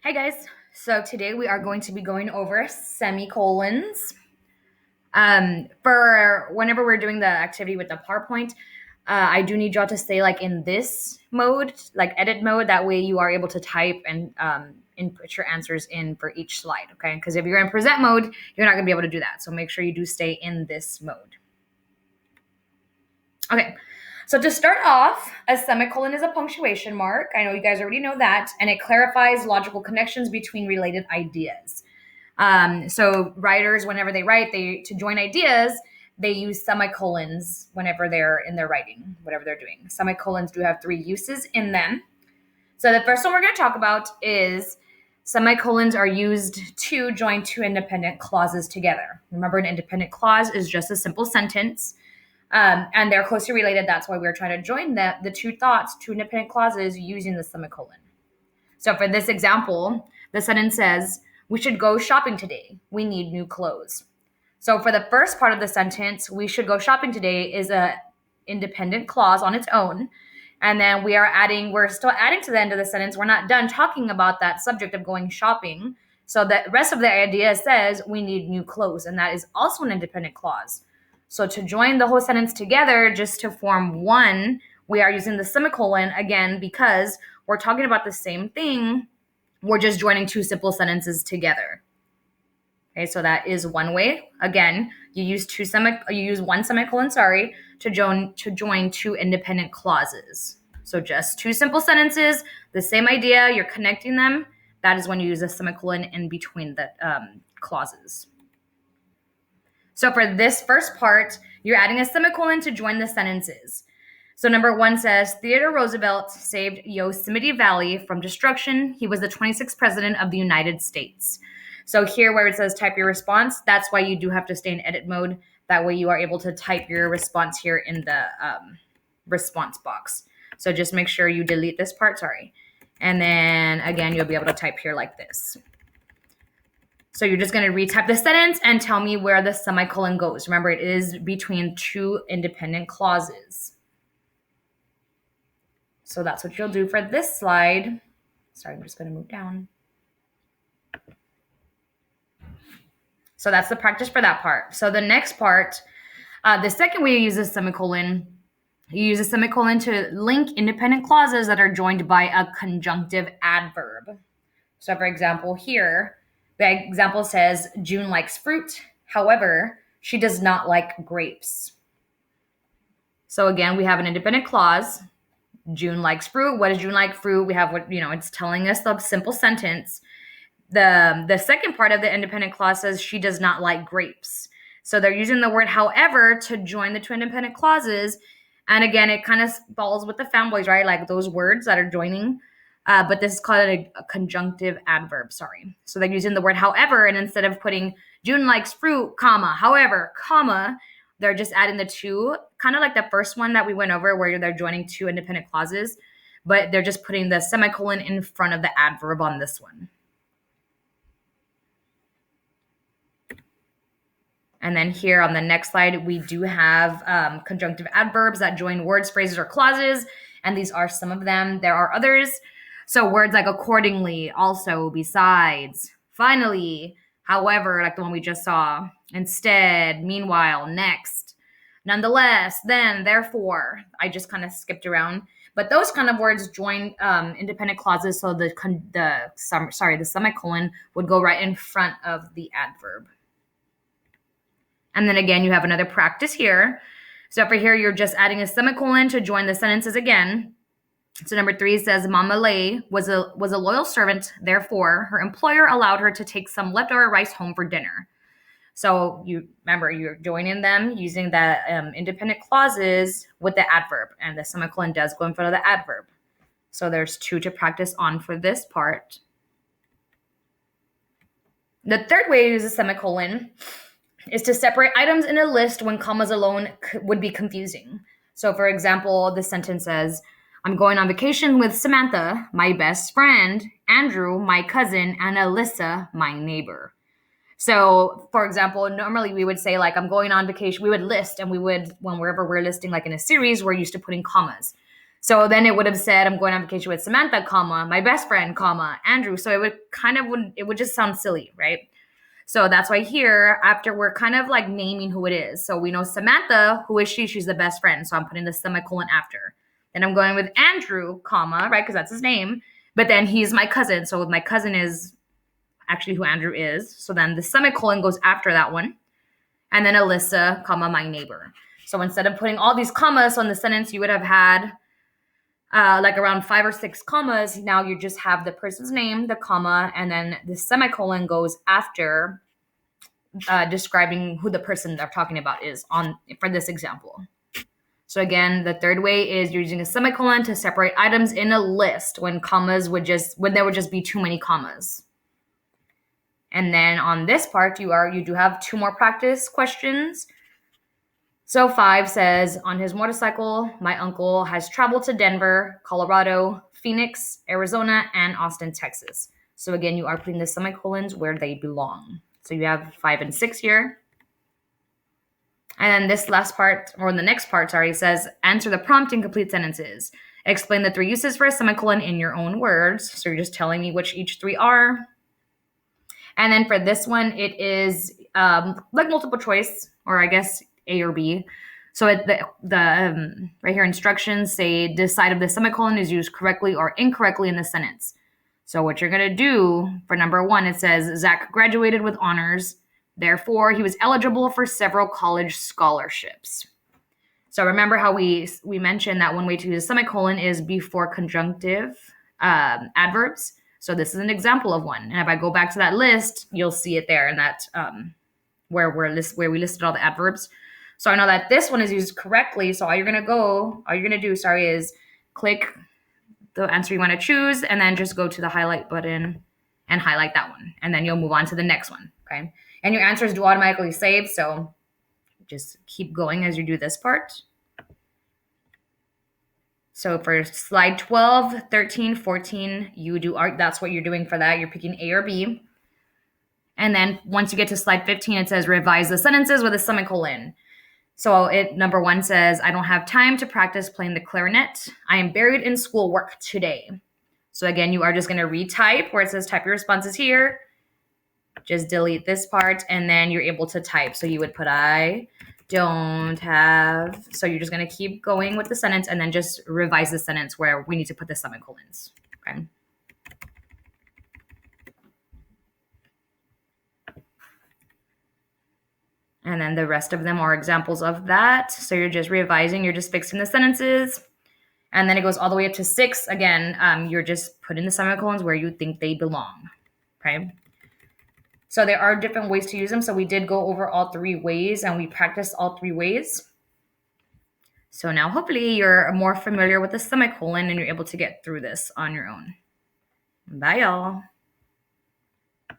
Hey guys, so today we are going to be going over semicolons. For whenever we're doing the activity with the PowerPoint, I do need y'all to stay like in this mode, like edit mode. That way you are able to type and input your answers in for each slide, okay? Because if you're in present mode, you're not gonna be able to do that. So make sure you do stay in this mode. Okay, so to start off, a semicolon is a punctuation mark. I know you guys already know that, and it clarifies logical connections between related ideas. So writers, whenever they write, to join ideas, they use semicolons whenever they're in their writing, whatever they're doing. Semicolons do have three uses in them. So the first one we're going to talk about is semicolons are used to join two independent clauses together. Remember, an independent clause is just a simple sentence. And they're closely related. That's why we're trying to join the two thoughts, two independent clauses using the semicolon. So for this example, the sentence says, we should go shopping today. We need new clothes. So for the first part of the sentence, we should go shopping today is a independent clause on its own. And then we're still adding to the end of the sentence. We're not done talking about that subject of going shopping. So the rest of the idea says we need new clothes. And that is also an independent clause. So to join the whole sentence together, just to form one, we are using the semicolon again because we're talking about the same thing. We're just joining two simple sentences together. Okay, so that is one way. Again, you use one semicolon, to join two independent clauses. So just two simple sentences, the same idea, you're connecting them. That is when you use a semicolon in between the clauses. So for this first part, you're adding a semicolon to join the sentences. So number one says, Theodore Roosevelt saved Yosemite Valley from destruction. He was the 26th president of the United States. So here where it says type your response, that's why you do have to stay in edit mode. That way you are able to type your response here in the response box. So just make sure you delete this part, And then again, you'll be able to type here like this. So you're just going to retype the sentence and tell me where the semicolon goes. Remember, it is between two independent clauses. So that's what you'll do for this slide. Sorry, I'm just going to move down. So that's the practice for that part. So the next part, the second way you use a semicolon, you use a semicolon to link independent clauses that are joined by a conjunctive adverb. So for example, here, the example says, June likes fruit. However, she does not like grapes. So again, we have an independent clause. June likes fruit. What does June like? Fruit. We have it's telling us the simple sentence. The second part of the independent clause says she does not like grapes. So they're using the word however to join the two independent clauses. And again, it kind of falls with the fanboys, right? Like those words that are joining. But this is called a conjunctive adverb, So they're using the word however, and instead of putting June likes fruit, however, they're just adding the two, kind of like the first one that we went over where they're joining two independent clauses, but they're just putting the semicolon in front of the adverb on this one. And then here on the next slide, we do have conjunctive adverbs that join words, phrases, or clauses. And these are some of them. There are others. So words like accordingly, also, besides, finally, however, like the one we just saw, instead, meanwhile, next, nonetheless, then, therefore. I just kind of skipped around. But those kind of words join independent clauses. So the semicolon would go right in front of the adverb. And then again, you have another practice here. So for here, you're just adding a semicolon to join the sentences again. So number 3 says, Mama Lay was a loyal servant. Therefore, her employer allowed her to take some leftover rice home for dinner. So you remember, you're joining them using the independent clauses with the adverb. And the semicolon does go in front of the adverb. So there's 2 to practice on for this part. The third way to use a semicolon is to separate items in a list when commas alone would be confusing. So for example, the sentence says, I'm going on vacation with Samantha, my best friend, Andrew, my cousin, and Alyssa, my neighbor. So for example, normally we would say like, I'm going on vacation. We would list, and wherever we're listing like in a series, we're used to putting commas. So then it would have said, I'm going on vacation with Samantha, comma, my best friend, comma, Andrew. So it would just sound silly, right? So that's why here, after we're kind of like naming who it is. So we know Samantha, who is she? She's the best friend. So I'm putting the semicolon after. Then I'm going with Andrew, comma, right? Because that's his name. But then he's my cousin. So my cousin is actually who Andrew is. So then the semicolon goes after that one. And then Alyssa, comma, my neighbor. So instead of putting all these commas on the sentence, you would have had like around 5 or 6 commas. Now you just have the person's name, the comma, and then the semicolon goes after describing who the person they're talking about is on for this example. So again, the third way is you're using a semicolon to separate items in a list when there would just be too many commas. And then on this part, you do have 2 more practice questions. So 5 says, on his motorcycle, my uncle has traveled to Denver, Colorado, Phoenix, Arizona, and Austin, Texas. So again, you are putting the semicolons where they belong. So you have 5 and 6 here. And then this last part, or the next part, sorry, says, answer the prompt in complete sentences. Explain the 3 uses for a semicolon in your own words. So you're just telling me which each 3 are. And then for this one, it is like multiple choice, or I guess A or B. So right here, instructions say decide if the semicolon is used correctly or incorrectly in the sentence. So what you're going to do for number 1, it says, Zach graduated with honors. Therefore, he was eligible for several college scholarships. So remember how we mentioned that one way to use a semicolon is before conjunctive adverbs. So this is an example of one. And if I go back to that list, you'll see it there in that where we listed all the adverbs. So I know that this one is used correctly. So all you're gonna do, is click the answer you want to choose, and then just go to the highlight button and highlight that one. And then you'll move on to the next one. Okay. And your answers do automatically save. So just keep going as you do this part. So for slide 12, 13, 14, that's what you're doing for that. You're picking A or B. And then once you get to slide 15, it says revise the sentences with a semicolon. So number 1 says, I don't have time to practice playing the clarinet. I am buried in schoolwork today. So again, you are just going to retype where it says type your responses here. Just delete this part, and then you're able to type. So you would put I don't have. So you're just going to keep going with the sentence and then just revise the sentence where we need to put the semicolons. Okay. And then the rest of them are examples of that. So you're just revising, you're just fixing the sentences. And then it goes all the way up to 6. Again, you're just putting the semicolons where you think they belong. Okay. So there are different ways to use them. So we did go over all 3 ways, and we practiced all 3 ways. So now hopefully you're more familiar with the semicolon and you're able to get through this on your own. Bye, y'all.